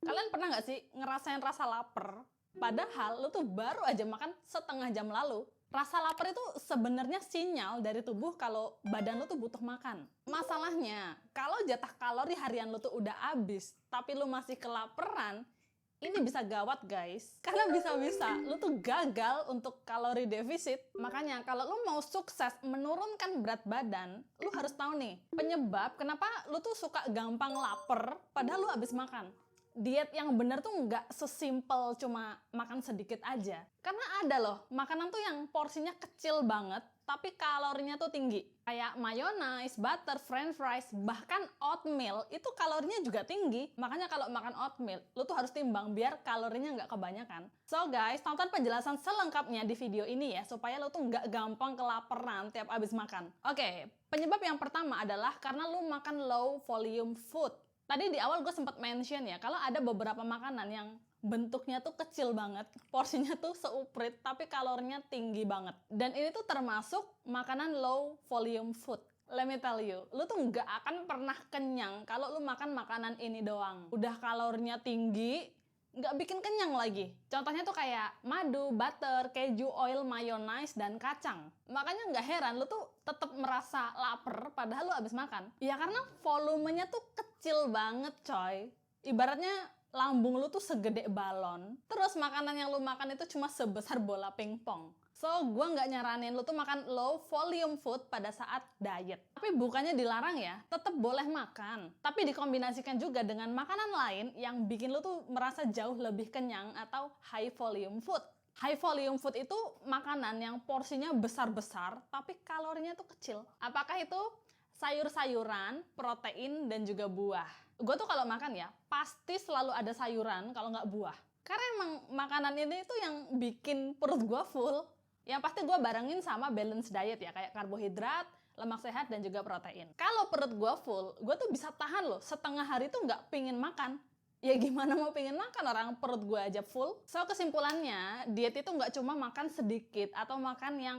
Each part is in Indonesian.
Kalian pernah nggak sih ngerasain rasa lapar? Padahal lu tuh baru aja makan setengah jam lalu. Rasa lapar itu sebenarnya sinyal dari tubuh kalau badan lu tuh butuh makan. Masalahnya, kalau jatah kalori harian lu tuh udah habis, tapi lu masih kelaparan, ini bisa gawat guys. Karena bisa-bisa lu tuh gagal untuk kalori defisit. Makanya kalau lu mau sukses menurunkan berat badan, lu harus tahu nih penyebab kenapa lu tuh suka gampang lapar padahal lu habis makan. Diet yang bener tuh nggak sesimpel cuma makan sedikit aja. Karena ada loh, makanan tuh yang porsinya kecil banget, tapi kalorinya tuh tinggi. Kayak mayonnaise, butter, french fries, bahkan oatmeal, itu kalorinya juga tinggi. Makanya kalau makan oatmeal, lu tuh harus timbang biar kalorinya nggak kebanyakan. So guys, tonton penjelasan selengkapnya di video ini ya, supaya lu tuh nggak gampang kelaparan tiap abis makan. Oke, penyebab yang pertama adalah karena lu makan low volume food. Tadi di awal gue sempat mention ya, kalau ada beberapa makanan yang bentuknya tuh kecil banget, porsinya tuh seuprit, tapi kalorinya tinggi banget. Dan ini tuh termasuk makanan low volume food. Let me tell you, lu tuh nggak akan pernah kenyang kalau lu makan makanan ini doang. Udah kalorinya tinggi, nggak bikin kenyang lagi. Contohnya tuh kayak madu, butter, keju, oil, mayonnaise, dan kacang. Makanya nggak heran lu tuh tetap merasa lapar padahal lu habis makan. Ya karena volumenya tuh kecil banget coy. Ibaratnya lambung lu tuh segede balon. Terus makanan yang lu makan itu cuma sebesar bola pingpong. So, gue nggak nyaranin lu tuh makan low volume food pada saat diet. Tapi bukannya dilarang ya, tetap boleh makan. Tapi dikombinasikan juga dengan makanan lain yang bikin lu tuh merasa jauh lebih kenyang atau high volume food. High volume food itu makanan yang porsinya besar-besar, tapi kalorinya tuh kecil. Apakah itu sayur-sayuran, protein, dan juga buah? Gue tuh kalau makan ya, pasti selalu ada sayuran kalau nggak buah. Karena emang makanan ini tuh yang bikin perut gue full. Yang pasti gue barengin sama balance diet ya, kayak karbohidrat, lemak sehat, dan juga protein. Kalau perut gue full, gue tuh bisa tahan loh, setengah hari tuh nggak pingin makan. Ya gimana mau pingin makan orang perut gue aja full? So kesimpulannya, diet itu nggak cuma makan sedikit atau makan yang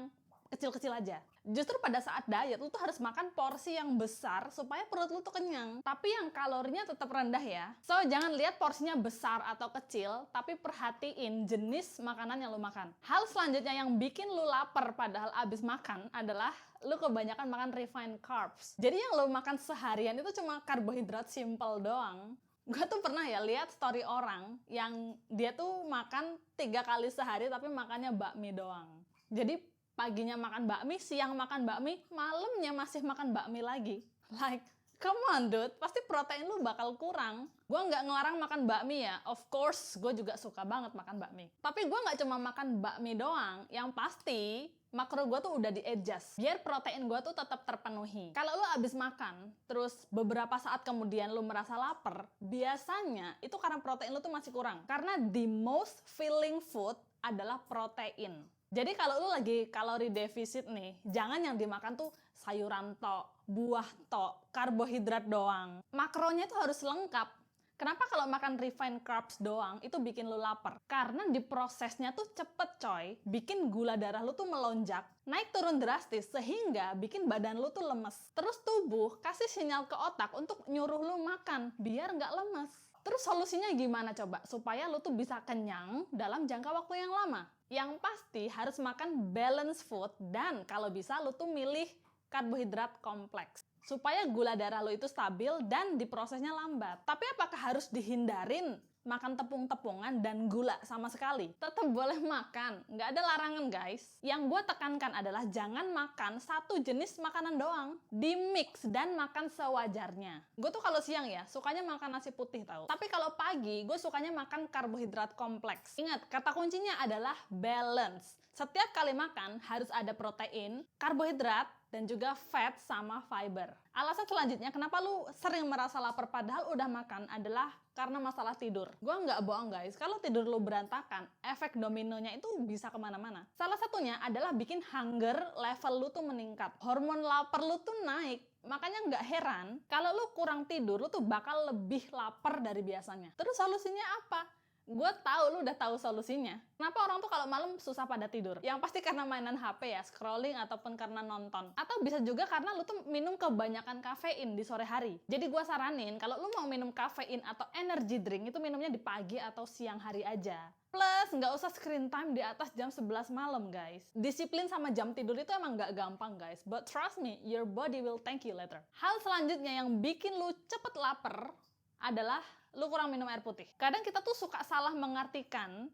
kecil-kecil aja. Justru pada saat diet, lu tuh harus makan porsi yang besar supaya perut lu tuh kenyang. Tapi yang kalorinya tetap rendah ya. So, jangan lihat porsinya besar atau kecil, tapi perhatiin jenis makanan yang lu makan. Hal selanjutnya yang bikin lu lapar padahal abis makan adalah lu kebanyakan makan refined carbs. Jadi yang lu makan seharian itu cuma karbohidrat simple doang. Gue tuh pernah ya lihat story orang yang dia tuh makan 3 kali sehari tapi makannya bakmi doang. Jadi paginya makan bakmi, siang makan bakmi, malamnya masih makan bakmi lagi. Like, come on dude, pasti protein lu bakal kurang. Gue nggak ngelarang makan bakmi ya, of course gue juga suka banget makan bakmi. Tapi gue nggak cuma makan bakmi doang, yang pasti makro gue tuh udah di-adjust biar protein gue tuh tetap terpenuhi. Kalau lu abis makan, terus beberapa saat kemudian lu merasa lapar, biasanya itu karena protein lu tuh masih kurang. Karena the most filling food adalah protein. Jadi kalau lu lagi kalori defisit nih, jangan yang dimakan tuh sayuran tok, buah tok, karbohidrat doang. Makronya itu harus lengkap. Kenapa kalau makan refined carbs doang itu bikin lu lapar? Karena di prosesnya tuh cepet coy, bikin gula darah lu tuh melonjak, naik turun drastis sehingga bikin badan lu tuh lemes. Terus tubuh kasih sinyal ke otak untuk nyuruh lu makan biar nggak lemes. Terus solusinya gimana coba? Supaya lu tuh bisa kenyang dalam jangka waktu yang lama. Yang pasti harus makan balance food dan kalau bisa lu tuh milih karbohidrat kompleks. Supaya gula darah lu itu stabil dan diprosesnya lambat. Tapi apakah harus dihindarin makan tepung-tepungan dan gula sama sekali? Tetap boleh makan, nggak ada larangan guys. Yang gue tekankan adalah jangan makan satu jenis makanan doang. Di-mix dan makan sewajarnya. Gue tuh kalau siang ya, sukanya makan nasi putih tau. Tapi kalau pagi, gue sukanya makan karbohidrat kompleks. Ingat, kata kuncinya adalah balance. Setiap kali makan harus ada protein, karbohidrat, dan juga fat sama fiber. Alasan selanjutnya kenapa lu sering merasa lapar padahal udah makan adalah karena masalah tidur. Gue nggak bohong guys, kalau tidur lu berantakan, efek dominonya itu bisa kemana-mana. Salah satunya adalah bikin hunger level lu tuh meningkat. Hormon lapar lu tuh naik. Makanya nggak heran kalau lu kurang tidur, lu tuh bakal lebih lapar dari biasanya. Terus solusinya apa? Gue tahu lu udah tahu solusinya. Kenapa orang tuh kalau malam susah pada tidur? Yang pasti karena mainan HP ya, scrolling ataupun karena nonton. Atau bisa juga karena lu tuh minum kebanyakan kafein di sore hari. Jadi gue saranin kalau lu mau minum kafein atau energy drink itu minumnya di pagi atau siang hari aja. Plus, nggak usah screen time di atas jam 11 malam, guys. Disiplin sama jam tidur itu emang nggak gampang, guys. But trust me, your body will thank you later. Hal selanjutnya yang bikin lu cepet lapar adalah lu kurang minum air putih. Kadang kita tuh suka salah mengartikan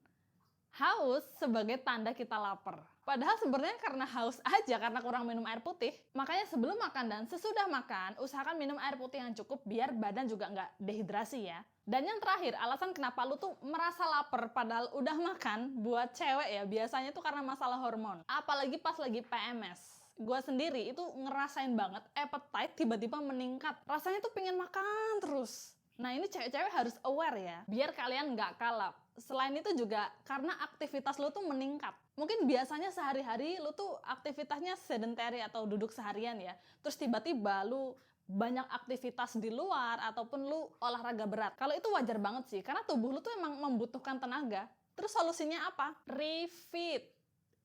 haus sebagai tanda kita lapar. Padahal sebenarnya karena haus aja, karena kurang minum air putih. Makanya sebelum makan dan sesudah makan, usahakan minum air putih yang cukup biar badan juga nggak dehidrasi ya. Dan yang terakhir, alasan kenapa lu tuh merasa lapar padahal udah makan, buat cewek ya, biasanya tuh karena masalah hormon. Apalagi pas lagi PMS. Gue sendiri itu ngerasain banget appetite tiba-tiba meningkat. Rasanya tuh pengen makan terus. Nah ini cewek-cewek harus aware ya, biar kalian nggak kalap. Selain itu juga karena aktivitas lo tuh meningkat. Mungkin biasanya sehari-hari lo tuh aktivitasnya sedentary atau duduk seharian ya. Terus tiba-tiba lo banyak aktivitas di luar ataupun lo olahraga berat. Kalau itu wajar banget sih, karena tubuh lo tuh emang membutuhkan tenaga. Terus solusinya apa? Refeed.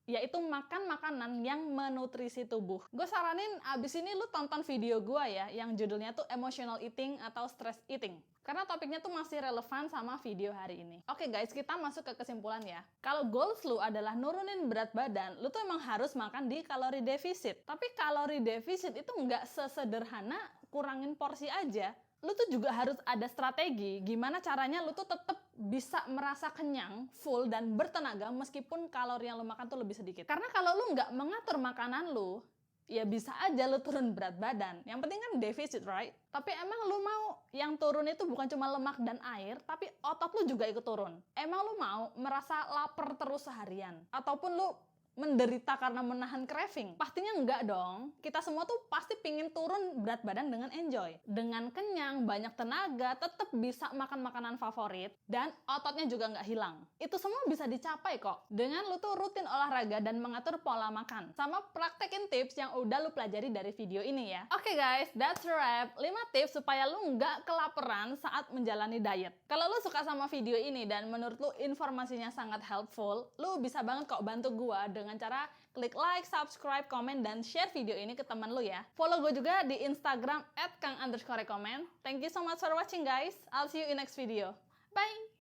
Yaitu makan makanan yang menutrisi tubuh. Gue saranin abis ini lu tonton video gue ya, yang judulnya tuh emotional eating atau stress eating. Karena topiknya tuh masih relevan sama video hari ini. Oke guys, kita masuk ke kesimpulan ya. Kalau goals lu adalah nurunin berat badan, lu tuh emang harus makan di kalori defisit. Tapi kalori defisit itu nggak sesederhana kurangin porsi aja. Lu tuh juga harus ada strategi gimana caranya lu tuh tetap bisa merasa kenyang, full, dan bertenaga meskipun kalori yang lu makan tuh lebih sedikit. Karena kalau lu nggak mengatur makanan lu, ya bisa aja lu turun berat badan. Yang penting kan defisit, right? Tapi emang lu mau yang turun itu bukan cuma lemak dan air, tapi otot lu juga ikut turun. Emang lu mau merasa lapar terus seharian? Ataupun lu menderita karena menahan craving? Pastinya enggak dong. Kita semua tuh pasti pingin turun berat badan dengan enjoy. Dengan kenyang, banyak tenaga, tetap bisa makan makanan favorit, dan ototnya juga nggak hilang. Itu semua bisa dicapai kok. Dengan lu tuh rutin olahraga dan mengatur pola makan. Sama praktekin tips yang udah lu pelajari dari video ini ya. Oke guys, that's a wrap. 5 tips supaya lu nggak kelaparan saat menjalani diet. Kalau lu suka sama video ini dan menurut lu informasinya sangat helpful, lu bisa banget kok bantu gua dengan cara klik like, subscribe, komen, dan share video ini ke teman lu ya. Follow gue juga di Instagram @kang_rekomen. Thank you so much for watching guys. I'll see you in next video. Bye!